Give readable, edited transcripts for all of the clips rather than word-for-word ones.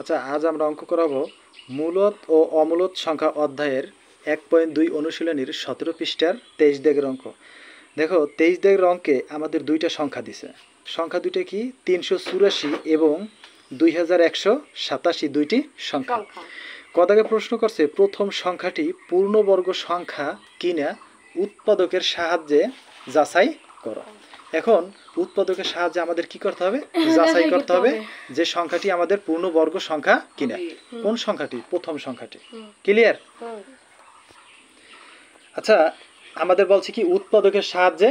আচ্ছা, আজ আমরা অঙ্ক করাবো মূলদ ও অমূলদ সংখ্যা অধ্যায়ের 1.2 অনুশীলনীর 17 পৃষ্ঠার 23 দাগের অঙ্ক। দেখো 23 দাগের অঙ্কে আমাদের দুইটা সংখ্যা দিছে। সংখ্যা দুইটা কি? 384 এবং 2187 দুইটি সংখ্যা। কদাকে প্রশ্ন করছে প্রথম সংখ্যাটি পূর্ণবর্গ সংখ্যা কিনা উৎপাদকের সাহায্যে যাচাই করো। এখন উৎপাদকের সাহায্যে আমাদের কি করতে হবে? যাচাই করতে হবে যে সংখ্যাটি আমাদের পূর্ণবর্গ সংখ্যা কিনা। কোন সংখ্যাটি? প্রথম সংখ্যাটি। ক্লিয়ার? আচ্ছা, আমাদের বলছে কি উৎপাদকের সাহায্যে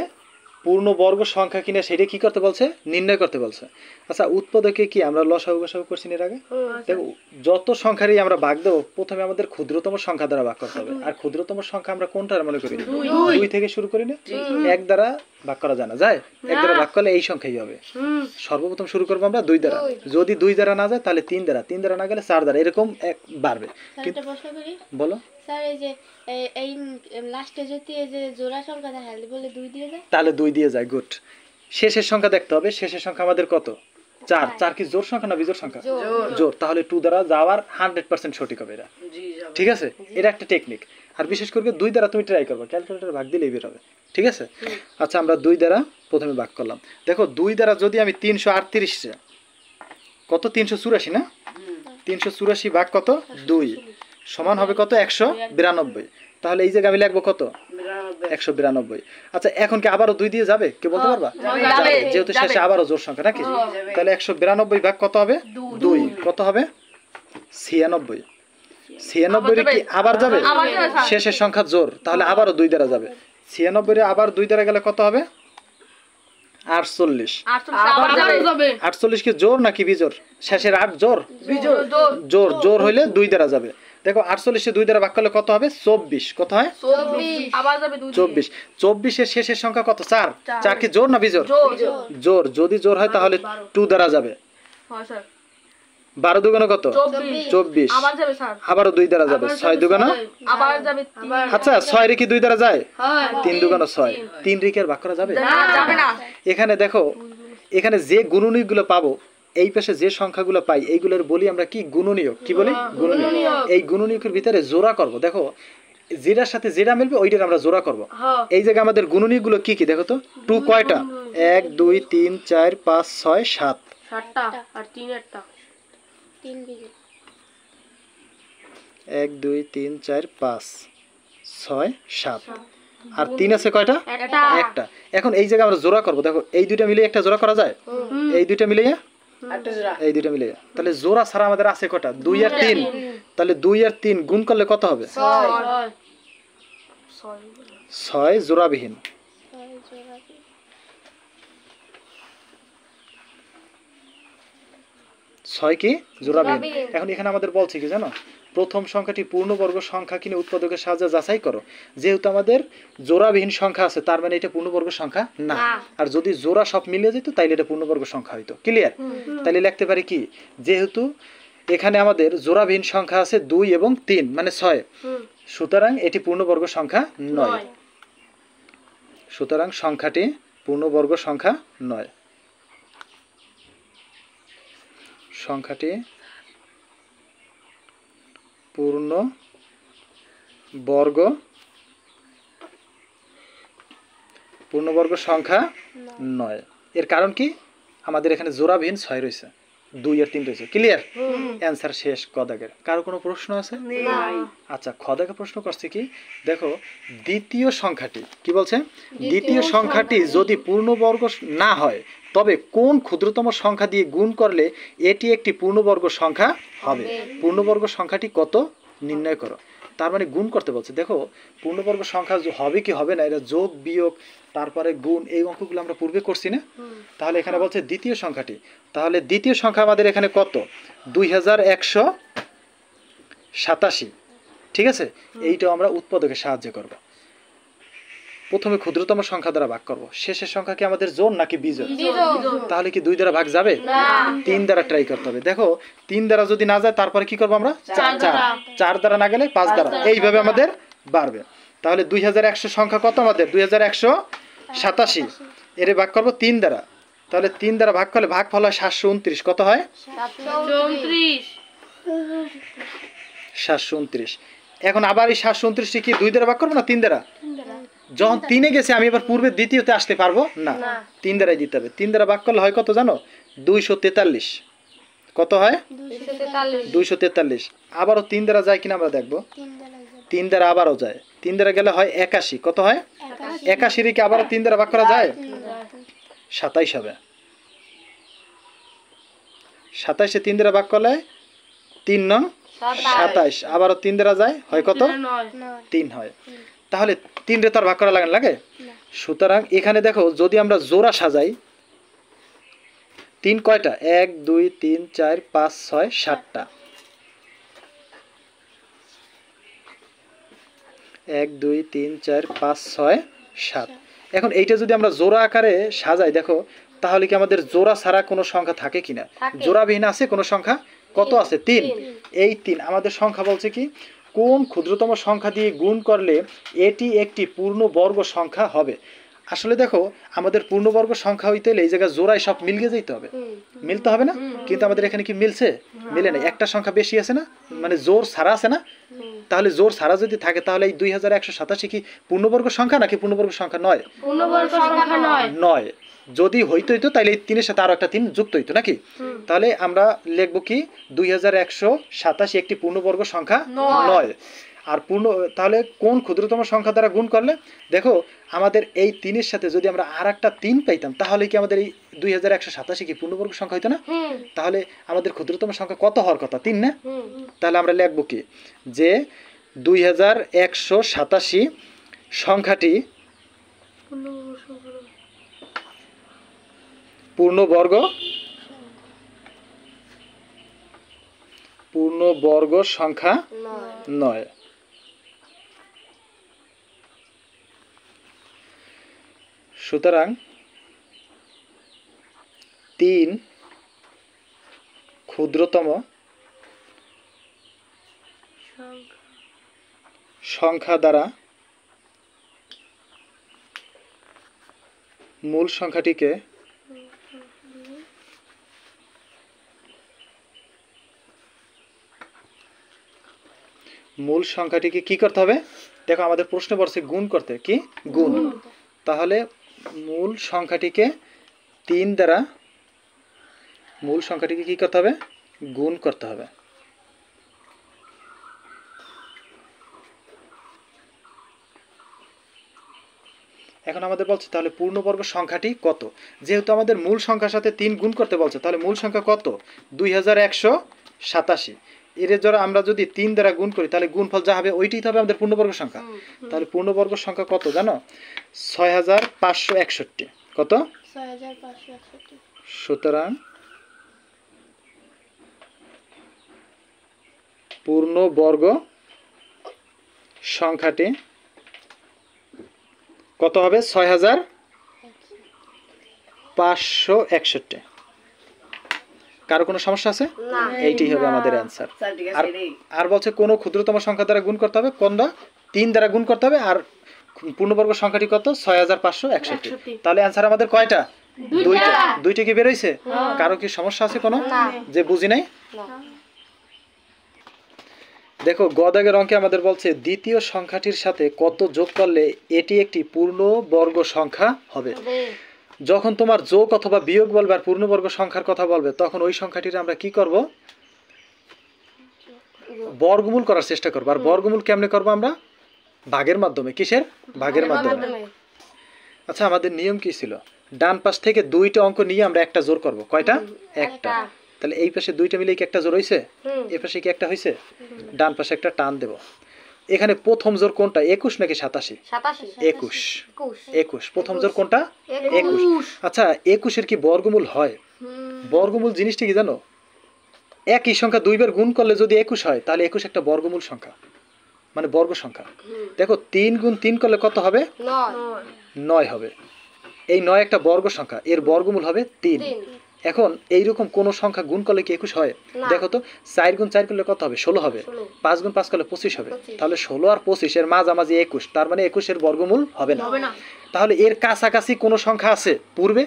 পূর্ণবর্গ সংখ্যা কিনা সেটা কি করতে বলছে? নির্ণয় করতে বলছে। আচ্ছা, উৎপাদকে কি আমরা লসাগু গসাগু করছি এর আগে? দেখো যত সংখ্যারই আমরা ভাগ দেবো প্রথমে আমাদের ক্ষুদ্রতম সংখ্যা দ্বারা ভাগ করতে হবে। আর ক্ষুদ্রতম সংখ্যা আমরা কোনটার মনে করি? 2 থেকে শুরু করি না? 1 দ্বারা ভাগ করা যায় না, যায়? 1 দ্বারা ভাগ করলে এই সংখ্যাই হবে। সর্বপ্রথম শুরু করবো আমরা 2 দ্বারা। যদি 2 দ্বারা না যায় তাহলে 3 দ্বারা, 3 দ্বারা না গেলে 4 দ্বারা, এরকম এক বাড়বে। কিন্তু বলো স্যার, এই যে এই লাস্টে যদি এই যে জোড়া সংখ্যা দেখালে বলে 2 দিয়ে যায়, তাহলে 2 দিয়ে যায়। গুড। শেষের সংখ্যা দেখতে হবে। শেষের সংখ্যা আমাদের কত? 4। 4 কি জোড় সংখ্যা না বিজোড় সংখ্যা? জোড়। তাহলে 2 দ্বারা যাওয়ার 100% সঠিক হবে এটা। ঠিক আছে, এটা একটা টেকনিক। আর বিশেষ করে 2 দ্বারা তুমি ট্রাই করবে, ক্যালকুলেটরে ভাগ দিলেই বের হবে। ঠিক আছে। আচ্ছা, আমরা 2 দ্বারা প্রথমে ভাগ করলাম। দেখো 2 দ্বারা যদি আমি 338 কত? 384 না? 384 ভাগ কত? 2 সমান হবে কত? 192। তাহলে এই জায়গায় আমি লিখবো কত? 192। আচ্ছা, এখন কি আবারও 2 দিয়ে যাবে? কে বলতে পারবা? যেহেতু শেষে আবারও জোড় সংখ্যা নাকি? তাহলে 192 ভাগ কত হবে? 2 কত হবে? 96। 96 কি আবার যাবে? শেষের সংখ্যা জোড়, তাহলে আবারও 2 দ্বারা যাবে। 96 এ আবার 2 দ্বারা গেলে কত হবে? 48। 48 কি জোড় নাকি বিজোড়? শেষের 8 জোড়? জোড়। জোড় হইলে 2 দ্বারা যাবে। দেখো 48 এ 2 দ্বারা ভাগ করলে কত হবে? 24। কত হয়? 24। 24 এর শেষের সংখ্যা কত? 4। 4 কি জোড় না বিজোড়? জোড়। যদি জোড় হয় তাহলে 2 দ্বারা যাবে। 12 দুগুণ কত? 24। আবারও 2 দ্বারা যাবে। 6 দুগুণ আচ্ছা 6 রে কি 2 দ্বারা যায়? 3 দুগুণ 6। 3 রে কি আর ভাগ করা যাবে? এখানে দেখো, এখানে যে গুণনীয়কগুলো পাবো, এই পাশে যে সংখ্যাগুলো পাই এইগুলোর বলি আমরা কি? গুণনীয়ক। কি বলি? গুণনীয়ক। এই গুণনীয়কের ভিতরে জোড়া করব। দেখো যেটার সাথে যেটা মিলবে ওইটার আমরা জোড়া করব। এই জায়গায় আমাদের গুণনীয়কগুলো কি কি দেখো তো? 2 কয়টা? 1 2 3 4 5 6 7 7টা আর 3 একটা 3 বিজোড়। 1 2 3 4 5 6 7 আর 3 আছে কয়টা? একটা। এখন এই জায়গায় আমরা জোড়া করব। দেখো এই দুইটা মিলিয়ে একটা জোড়া করা যায়? এই দুইটা মিলিয়ে এই দুইটা মিলিয়ে। তাহলে জোড়া ছাড়া আমাদের আছে কয়টা? 2 আর 3। তাহলে 2 আর 3 গুণ করলে কত হবে? 6 জোড়াবিহীন। 6 কি? জোড়াবিহীন। এখন এখানে আমাদের বলছে কি জানো? প্রথম সংখ্যাটি পূর্ণবর্গ সংখ্যা কিনে উৎপাদকের সাহায্যে যাচাই করো। যেহেতু আমাদের জোড়াবিহীন সংখ্যা আছে তার মানে এটা পূর্ণবর্গ সংখ্যা না। আর যদি জোড়া সব মিলে যেত তাইলে এটা পূর্ণবর্গ সংখ্যা হইতো। ক্লিয়ার? তাইলে লিখতে পারি কি? যেহেতু এখানে আমাদের জোড়াবিহীন সংখ্যা আছে 2 এবং 3 মানে 6, সুতরাং এটি পূর্ণবর্গ সংখ্যা নয়। সুতরাং সংখ্যাটি পূর্ণবর্গ সংখ্যা নয়। সংখ্যাটি পূর্ণবর্গ সংখ্যা নয়। এর কারণ কি? আমাদের এখানে জোড়াবিহীন 6 রয়েছে, 2 আর 3 রয়েছে। ক্লিয়ার? অ্যান্সার শেষ। কদাগের কারো কোনো প্রশ্ন আছে? আচ্ছা, খদাকে প্রশ্ন করছে কি? দেখো দ্বিতীয় সংখ্যাটি কি বলছে? দ্বিতীয় সংখ্যাটি যদি পূর্ণবর্গ না হয় তবে কোন ক্ষুদ্রতম সংখ্যা দিয়ে গুণ করলে এটি একটি পূর্ণবর্গ সংখ্যা হবে? পূর্ণবর্গ সংখ্যাটি কত নির্ণয় করো। তার মানে গুণ করতে বলছে। দেখো পূর্ণবর্গ সংখ্যা হবে কি হবে না, এটা যোগ বিয়োগ তারপরে গুণ, এই অঙ্কগুলো আমরা পূর্বে করছি না? তাহলে এখানে বলছে দ্বিতীয় সংখ্যাটি। তাহলে দ্বিতীয় সংখ্যা আমাদের এখানে কত? 2187। ঠিক আছে, এইটাও আমরা উৎপাদকের সাহায্য করব। প্রথমে ক্ষুদ্রতম সংখ্যা দ্বারা ভাগ করব। শেষের সংখ্যা কি আমাদের জোড় নাকি বিজোড়? তাহলে কি 2 দ্বারা ভাগ যাবে? 3 দ্বারা ট্রাই করতে হবে। দেখো 3 দ্বারা যদি না যায় তারপরে কি করব আমরা? 4 দ্বারা না গেলে 5 দ্বারা, এইভাবে আমাদের বাড়বে। তাহলে 2100 সংখ্যা কত আমাদের? 2187। এরে ভাগ করব 3 দ্বারা। তাহলে 3 দ্বারা ভাগ করলে ভাগফল হয় 729। কত হয়? 729। 729। এখন আবার এই 729টি কি 2 দ্বারা ভাগ করবো না 3 দ্বারা? যখন 3-এ গেছে আমি এবার পূর্বে দ্বিতীয়তে আসতে পারবো না, 3 দ্বারাই দিতে হবে। 3 দ্বারা ভাগ করলে হয় কত জানো? 243। কত হয়? 243। আবারও 3 দ্বারা যায় কিনা আমরা দেখবো। 3 দ্বারা আবারও যায়, 3 দ্বারা গেলে হয় 81। কত হয়? 81 কি আবারও 3 দ্বারা ভাগ করা যায়? 27 হবে। 27-এ 3 দ্বারা ভাগ করলে 3 নং 27। আবারও 3 দ্বারা যায়, হয় কত? 3 হয়। তাহলে 3 রে তো আর ভাগ করা লাগে? সুতরাং এখানে দেখো, যদি আমরা জোড়া সাজাই, 3 কয়টা? 1 2 3 4 5 6 7টা। 1 2 3 4 5 6 7। এখন এইটা যদি আমরা জোড়া আকারে সাজাই, দেখো তাহলে কি আমাদের জোড়া ছাড়া কোনো সংখ্যা থাকে কিনা? জোড়াবিহীন আছে কোনো সংখ্যা? কত আছে? 3। এই 3 আমাদের সংখ্যা বলছে কি, কোন ক্ষুদ্রতম সংখ্যা দিয়ে গুণ করলে এটি একটি পূর্ণবর্গ সংখ্যা হবে। আসলে দেখো, আমাদের পূর্ণবর্গ সংখ্যা হইতে হলে এই জায়গায় জোড়ায় সব মিলকে যেতে হবে, মিলতে হবে না? কিন্তু আমাদের এখানে কি মিলছে? মিলে না, একটা সংখ্যা বেশি আছে না, মানে জোর ছাড়া আছে না? তাহলে জোর ছাড়া যদি থাকে তাহলে এই 2187 কি পূর্ণবর্গ সংখ্যা নাকি পূর্ণবর্গ সংখ্যা নয়? নয়। যদি হইতো তাহলে এই 3-এর সাথে আরো একটা 3 যুক্ত হইতো নাকি? তাহলে আমরা লিখবো কি 2187 একটি পূর্ণবর্গ সংখ্যা নয়। আর তাহলে কোন ক্ষুদ্রতম সংখ্যা দ্বারা গুণ করলে, দেখো আমাদের এই 3-এর সাথে যদি আমরা আর একটা 3 পাইতাম তাহলে কি আমাদের এই 2187 কি পূর্ণবর্গ সংখ্যা হইতো না? তাহলে আমাদের ক্ষুদ্রতম সংখ্যা কত হওয়ার কথা? 3 না? তাহলে আমরা লিখবো কি যে 2187 সংখ্যাটি পূর্ণবর্গ সংখ্যা নয়। সুতরাং 3 ক্ষুদ্রতম সংখ্যা দ্বারা মূল সংখ্যাটিকে কি করতে হবে? দেখো আমাদের প্রশ্ন বলছে গুণ করতে, কি গুণ। তাহলে মূল সংখ্যাটিকে 3 দ্বারা কি করতে হবে? গুণ করতে হবে। এখন আমাদের বলছে তাহলে পূর্ণবর্গ সংখ্যাটি কত? যেহেতু আমাদের মূল সংখ্যার সাথে 3 গুণ করতে বলছে, তাহলে মূল সংখ্যা কত? 2187। এর যারা আমরা যদি 3 দ্বারা গুণ করি তাহলে গুণফল যা হবে ওইটাই হবে আমাদের পূর্ণবর্গ সংখ্যা। তাহলে পূর্ণবর্গ সংখ্যা কত জানো? 6561। কত? 6561। সুতরাং পূর্ণবর্গ সংখ্যাটি কত হবে? 6561। কারো কোনো সমস্যা আছে? এইটাই হবে আমাদের অ্যান্সার। আর বলছে কোন ক্ষুদ্রতম সংখ্যা দ্বারা গুণ করতে হবে? কোনটা? 3 দ্বারা গুণ করতে হবে। আর পূর্ণবর্গ সংখ্যাটি কত? 6561। তাহলে অ্যান্সার আমাদের কয়টা? দুইটা কি বের হইছে? কারো কি সমস্যা আছে কোনো যে বুঝি নাই? দেখো গদাগের অঙ্কে আমাদের বলছে দ্বিতীয় সংখ্যাটির সাথে কত যোগ করলে এটি একটি পূর্ণবর্গ সংখ্যা হবে। যখন তোমার যোগ অথবা বিয়োগ বলবে আর পূর্ণবর্গ সংখ্যার কথা বলবে, তখন ওই সংখ্যাটির আমরা কি করব? বর্গমূল করার চেষ্টা করব। আর বর্গমূল কেমনে করব আমরা? ভাগের মাধ্যমে। কিসের? ভাগের মাধ্যমে। আচ্ছা, আমাদের নিয়ম কি ছিল? ডান পাশ থেকে 2টা অঙ্ক নিয়ে আমরা একটা জোর করব। কয়টা? একটা। তাহলে এই পাশে 2টা মিলে কি একটা জোর হইছে? এই পাশে কি একটা হইছে? ডান পাশে একটা টান দেব। এখানে প্রথম জোর কোনটা? 21 নাকি 87? 21। প্রথম জোর কোনটা? 21। আচ্ছা, 21 এর কি বর্গমূল হয়? বর্গমূল জিনিসটা কি জানো? একই সংখ্যা 2 বার গুণ করলে যদি 21 হয় তাহলে 21 একটা বর্গমূল সংখ্যা, মানে বর্গ সংখ্যা। দেখো 3 গুণ 3 করলে কত হবে? 9 হবে। এই 9 একটা বর্গ সংখ্যা, এর বর্গমূল হবে 3। এখন এইরকম কোন সংখ্যা গুণ করলে কি 21 হয়? দেখো তো 4 গুণ 4 করলে কত হবে? 16 হবে। 5 গুণ 5 করলে 25 হবে। তাহলে 16 আর 25 এর মাঝামাঝি 21, তার মানে 21 এর বর্গমূল হবে না। তাহলে এর কাছাকাছি কোন সংখ্যা আছে পূর্বে?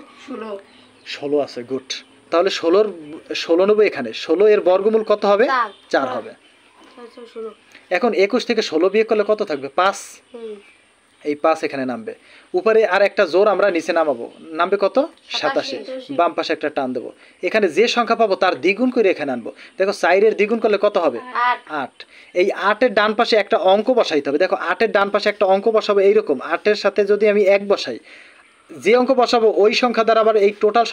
16 আছে। গুড। তাহলে 16 নেবো এখানে, 16 এর বর্গমূল কত হবে? 4 হবে। আচ্ছা 16 এখন 21 থেকে 16 বিয়োগ করলে কত থাকবে? 5। এই 5 এখানে নামবে। উপরে আর একটা জোর আমরা নিচে নামাবো, নামবে কত? 87। বাম পাশে একটা টান দেবো। এখানে যে সংখ্যা পাবো তার দ্বিগুণ করে এখানে আনবো। দেখো 4 এর দ্বিগুণ করলে কত হবে? 8। এই 8 এর ডান পাশে একটা অঙ্ক বসাইতে হবে। দেখো 8 এর ডান পাশে একটা অঙ্ক বসাবো এইরকম, 8 এর সাথে যদি আমি 1 বসাই, যে অঙ্ক বসাবো ওই সংখ্যা দ্বারা আবার এই টোটাল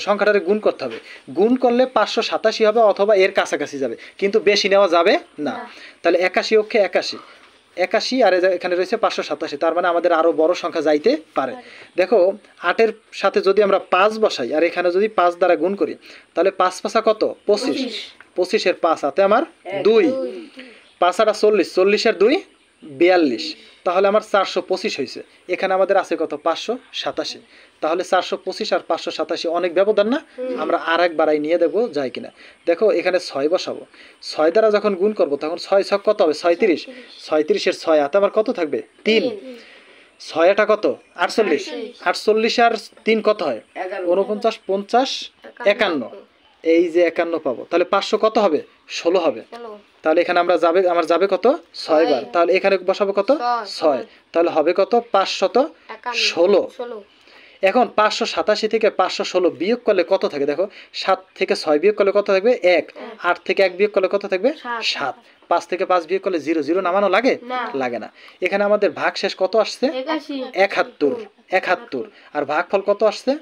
সংখ্যাটারে গুণ করতে হবে। গুণ করলে 587 হবে অথবা এর কাছাকাছি যাবে, কিন্তু বেশি নেওয়া যাবে না। তাহলে 81 অক্ষে 81 আর এখানে রয়েছে 587, তার মানে আমাদের আরও বড় সংখ্যা যাইতে পারে। দেখো 8-এর সাথে যদি আমরা 5 বসাই আর এখানে যদি 5 দ্বারা গুণ করি, তাহলে 5 5 কত? 25। 25-এর 5 হাতে আমার 2, 5 আর 40, 40-এর 2 42, তাহলে আমার 425 হয়েছে। এখানে আমাদের আছে কত? 587। তাহলে 425 আর 587 অনেক ব্যবধান না? আমরা আর এক বাড়াই নিয়ে দেখবো যায় কিনা। দেখো এখানে 6 বসাবো, 6 দ্বারা যখন গুণ করব তখন 6 6 কত হবে? 36। 36-এর 6 হাতে আমার কত থাকবে? 3। 6 এটা কত? 48। 48 আর 3 কত হয়? 49, 50, 51। এই যে 51 পাবো, তাহলে 500 কত হবে? 16 হবে। তাহলে এখানে আমার যাবে কত? 6 বার। তাহলে এখানে বসাবো কত? 6। তাহলে হবে কত? 516। এখন 587 থেকে 516 বিয়োগ করলে কত থাকে? দেখো 7 থেকে 6 বিয়োগ করলে কত থাকবে? 1। 8 থেকে 1 বিয়োগ করলে কত থাকবে? 7। 5 থেকে 5 বিয়োগ করলে 0, 0 নামানো লাগে? লাগে না। এখানে আমাদের ভাগশেষ কত আসছে? 71। আর ভাগফল কত আসছে?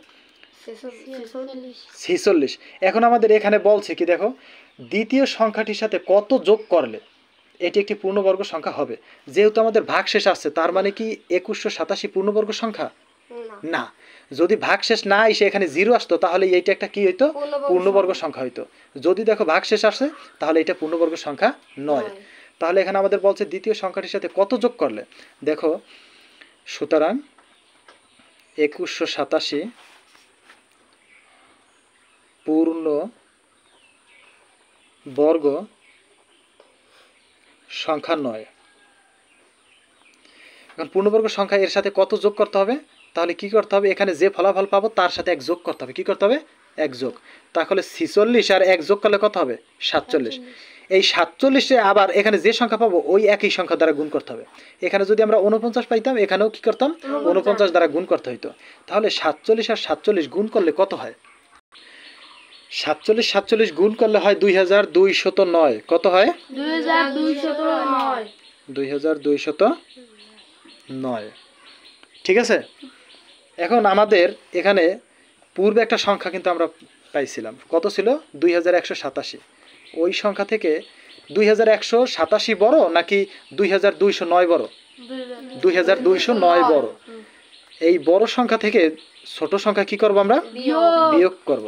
46। এখন আমাদের এখানে বলছে কি দেখো, দ্বিতীয় সংখ্যাটির সাথে কত যোগ করলে এটি একটি পূর্ণবর্গ সংখ্যা হবে। যেহেতু আমাদের ভাগশেষ আসছে, তার মানে কি 2187 পূর্ণবর্গ সংখ্যা? না। যদি ভাগশেষ না এসে এখানে 0 আসতো তাহলে এইটা একটা কি হইতো? পূর্ণবর্গ সংখ্যা হইতো। যদি দেখো ভাগশেষ আসে তাহলে এটা পূর্ণবর্গ সংখ্যা নয়। তাহলে এখানে আমাদের বলছে দ্বিতীয় সংখ্যাটির সাথে কত যোগ করলে। দেখো সুতরাং 2187 পূর্ণ বর্গ সংখ্যা নয়। এখন পূর্ণবর্গ সংখ্যা এর সাথে কত যোগ করতে হবে? তাহলে কি করতে হবে? এখানে যে ফলাফল পাবো তার সাথে 1 যোগ করতে হবে। কি করতে হবে? 1 যোগ। তাহলে 46 আর 1 যোগ করলে কত হবে? 47। এই 47-এ আবার এখানে যে সংখ্যা পাবো ওই একই সংখ্যা দ্বারা গুণ করতে হবে। এখানে যদি আমরা 49 পাইতাম, এখানেও কি করতাম? 49 দ্বারা গুণ করতে হইতো। তাহলে 47 আর 47 গুণ করলে কত হয়? 47 গুণ করলে হয় 2209। কত হয়? 2209। ঠিক আছে। এখন আমাদের এখানে পূর্বে একটা সংখ্যা কিন্তু আমরা পাইছিলাম, কত ছিল? 2187। ওই সংখ্যা থেকে 2187 বড় নাকি 2209 বড়? 2209 বড়। এই বড় সংখ্যা থেকে ছোট সংখ্যা কি করব? আমরা বিয়োগ করব।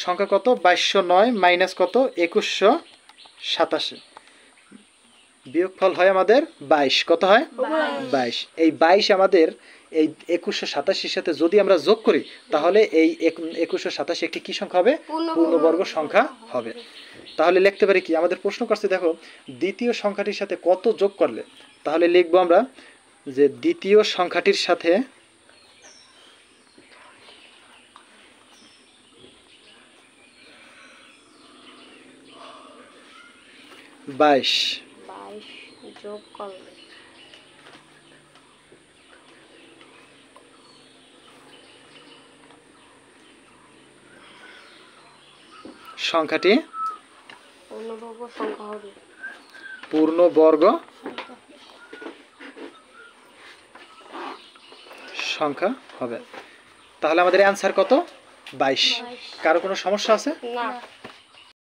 সংখ্যা কত? 2209 মাইনাস কত? 2187। বিয়োগফল হয় আমাদের 22। কত হয়? 22। এই 22 আমাদের এই 2187-র সাথে যদি আমরা যোগ করি তাহলে এই 2187 একটি কি সংখ্যা হবে? পূর্ণবর্গ সংখ্যা হবে। তাহলে লিখতে পারি কি? আমাদের প্রশ্ন করছে দেখো দ্বিতীয় সংখ্যাটির সাথে কত যোগ করলে। তাহলে লিখবো আমরা যে দ্বিতীয় সংখ্যাটির সাথে বাইশ যোগ করলে সংখ্যাটি পূর্ণবর্গ সংখ্যা হবে। পূর্ণবর্গ সংখ্যা হবে। তাহলে আমাদের অ্যান্সার কত? 22। কারো কোনো সমস্যা আছে? না।